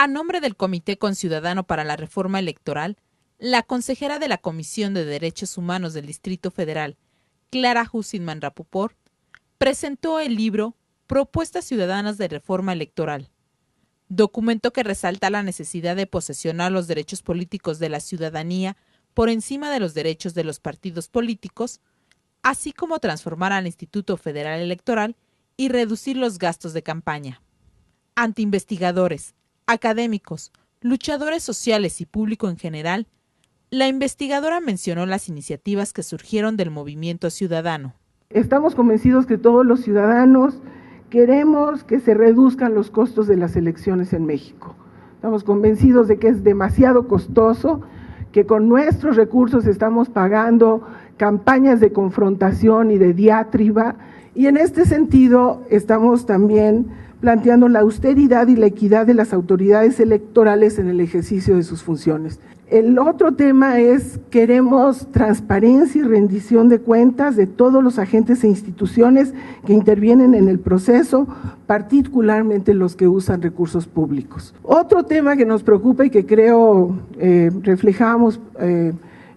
A nombre del Comité Conciudadano para la Reforma Electoral, la consejera de la Comisión de Derechos Humanos del Distrito Federal, Clara Hussinman Rapoport, presentó el libro Propuestas Ciudadanas de Reforma Electoral, documento que resalta la necesidad de posesionar los derechos políticos de la ciudadanía por encima de los derechos de los partidos políticos, así como transformar al Instituto Federal Electoral y reducir los gastos de campaña. Ante investigadores, académicos, luchadores sociales y público en general, la investigadora mencionó las iniciativas que surgieron del movimiento ciudadano. Estamos convencidos que todos los ciudadanos queremos que se reduzcan los costos de las elecciones en México. Estamos convencidos de que es demasiado costoso, que con nuestros recursos estamos pagando campañas de confrontación y de diátriba, y en este sentido estamos también planteando la austeridad y la equidad de las autoridades electorales en el ejercicio de sus funciones. El otro tema es, queremos transparencia y rendición de cuentas de todos los agentes e instituciones que intervienen en el proceso, particularmente los que usan recursos públicos. Otro tema que nos preocupa y que creo reflejamos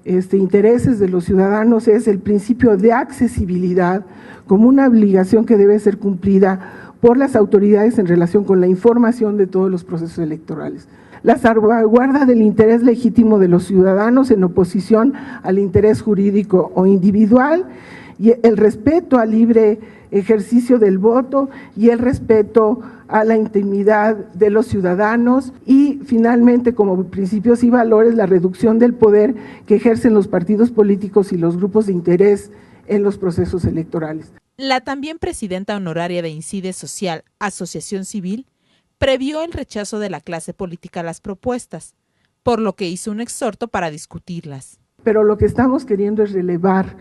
intereses de los ciudadanos es el principio de accesibilidad como una obligación que debe ser cumplida por las autoridades en relación con la información de todos los procesos electorales. La salvaguarda del interés legítimo de los ciudadanos en oposición al interés jurídico o individual, y el respeto al libre ejercicio del voto y el respeto a la intimidad de los ciudadanos, y finalmente, como principios y valores, la reducción del poder que ejercen los partidos políticos y los grupos de interés en los procesos electorales. La también presidenta honoraria de Incide Social, Asociación Civil, previó el rechazo de la clase política a las propuestas, por lo que hizo un exhorto para discutirlas. Pero lo que estamos queriendo es relevar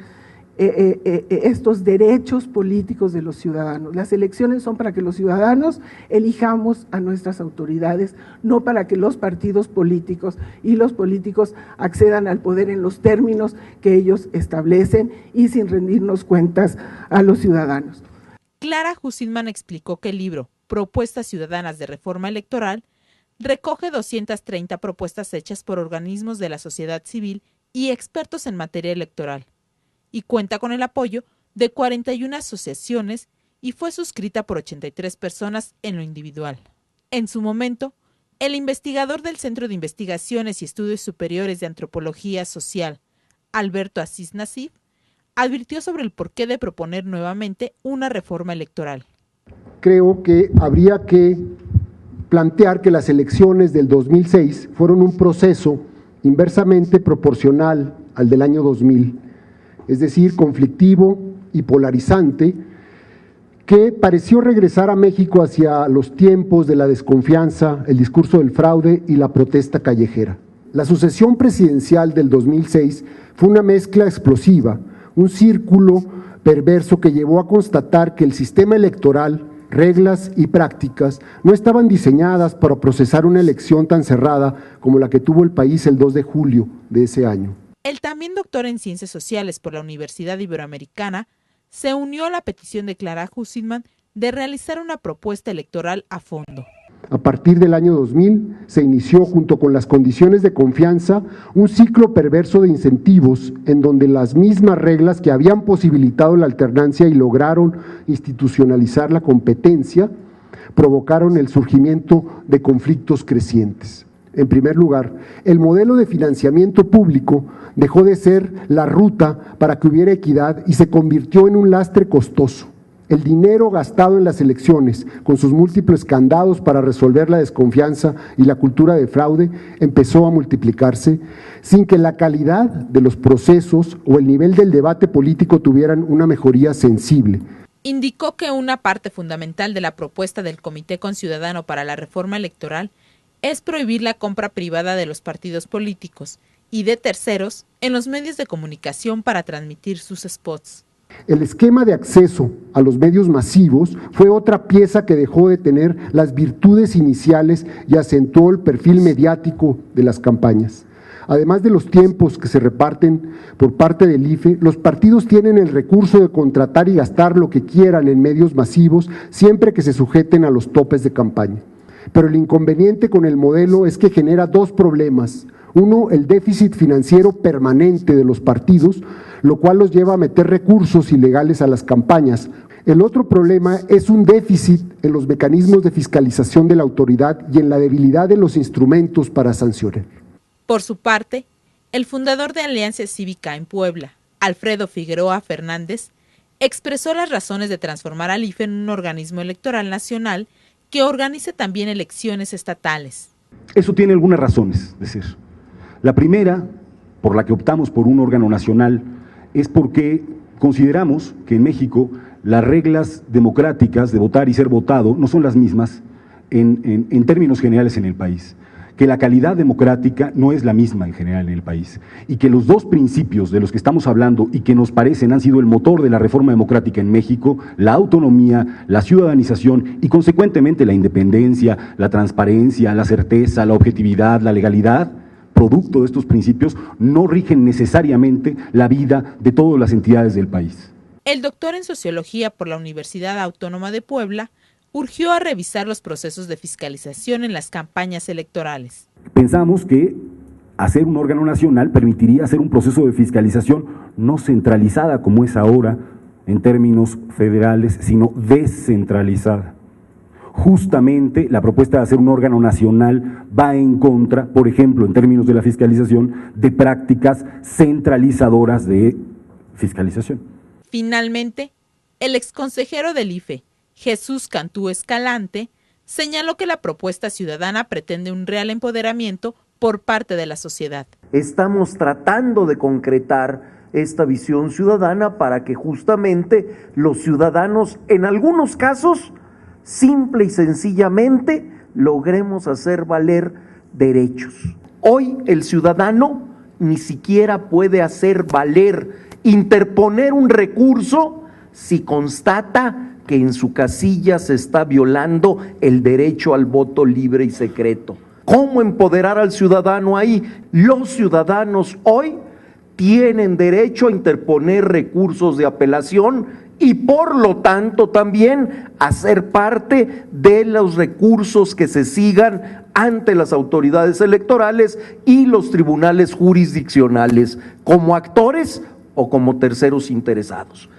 estos derechos políticos de los ciudadanos. Las elecciones son para que los ciudadanos elijamos a nuestras autoridades, no para que los partidos políticos y los políticos accedan al poder en los términos que ellos establecen y sin rendirnos cuentas a los ciudadanos. Clara Hussinman explicó que el libro Propuestas Ciudadanas de Reforma Electoral recoge 230 propuestas hechas por organismos de la sociedad civil y expertos en materia electoral, y cuenta con el apoyo de 41 asociaciones y fue suscrita por 83 personas en lo individual. En su momento, el investigador del Centro de Investigaciones y Estudios Superiores de Antropología Social, Alberto Asís Nassif, advirtió sobre el porqué de proponer nuevamente una reforma electoral. Creo que habría que plantear que las elecciones del 2006 fueron un proceso inversamente proporcional al del año 2000, es decir, conflictivo y polarizante, que pareció regresar a México hacia los tiempos de la desconfianza, el discurso del fraude y la protesta callejera. La sucesión presidencial del 2006 fue una mezcla explosiva, un círculo perverso que llevó a constatar que el sistema electoral, reglas y prácticas no estaban diseñadas para procesar una elección tan cerrada como la que tuvo el país el 2 de julio de ese año. El también doctor en Ciencias Sociales por la Universidad Iberoamericana se unió a la petición de Clara Hussinman de realizar una propuesta electoral a fondo. A partir del año 2000 se inició, junto con las condiciones de confianza, un ciclo perverso de incentivos en donde las mismas reglas que habían posibilitado la alternancia y lograron institucionalizar la competencia provocaron el surgimiento de conflictos crecientes. En primer lugar, el modelo de financiamiento público dejó de ser la ruta para que hubiera equidad y se convirtió en un lastre costoso. El dinero gastado en las elecciones, con sus múltiples candados para resolver la desconfianza y la cultura de fraude, empezó a multiplicarse sin que la calidad de los procesos o el nivel del debate político tuvieran una mejoría sensible. Indicó que una parte fundamental de la propuesta del Comité Conciudadano para la Reforma Electoral es prohibir la compra privada de los partidos políticos y de terceros en los medios de comunicación para transmitir sus spots. El esquema de acceso a los medios masivos fue otra pieza que dejó de tener las virtudes iniciales y acentuó el perfil mediático de las campañas. Además de los tiempos que se reparten por parte del IFE, los partidos tienen el recurso de contratar y gastar lo que quieran en medios masivos siempre que se sujeten a los topes de campaña. Pero el inconveniente con el modelo es que genera dos problemas. Uno, el déficit financiero permanente de los partidos, lo cual los lleva a meter recursos ilegales a las campañas. El otro problema es un déficit en los mecanismos de fiscalización de la autoridad y en la debilidad de los instrumentos para sancionar. Por su parte, el fundador de Alianza Cívica en Puebla, Alfredo Figueroa Fernández, expresó las razones de transformar al IFE en un organismo electoral nacional que organice también elecciones estatales. Eso tiene algunas razones de ser. La primera, por la que optamos por un órgano nacional, es porque consideramos que en México las reglas democráticas de votar y ser votado no son las mismas en términos generales en el país, que la calidad democrática no es la misma en general en el país y que los dos principios de los que estamos hablando y que nos parecen han sido el motor de la reforma democrática en México, la autonomía, la ciudadanización y consecuentemente la independencia, la transparencia, la certeza, la objetividad, la legalidad, producto de estos principios, no rigen necesariamente la vida de todas las entidades del país. El doctor en Sociología por la Universidad Autónoma de Puebla urgió a revisar los procesos de fiscalización en las campañas electorales. Pensamos que hacer un órgano nacional permitiría hacer un proceso de fiscalización no centralizada como es ahora en términos federales, sino descentralizada. Justamente la propuesta de hacer un órgano nacional va en contra, por ejemplo, en términos de la fiscalización, de prácticas centralizadoras de fiscalización. Finalmente, el exconsejero del IFE, Jesús Cantú Escalante, señaló que la propuesta ciudadana pretende un real empoderamiento por parte de la sociedad. Estamos tratando de concretar esta visión ciudadana para que justamente los ciudadanos, en algunos casos, simple y sencillamente, logremos hacer valer derechos. Hoy el ciudadano ni siquiera puede hacer valer, interponer un recurso si constata que en su casilla se está violando el derecho al voto libre y secreto. ¿Cómo empoderar al ciudadano ahí? Los ciudadanos hoy tienen derecho a interponer recursos de apelación y por lo tanto también a ser parte de los recursos que se sigan ante las autoridades electorales y los tribunales jurisdiccionales, como actores o como terceros interesados.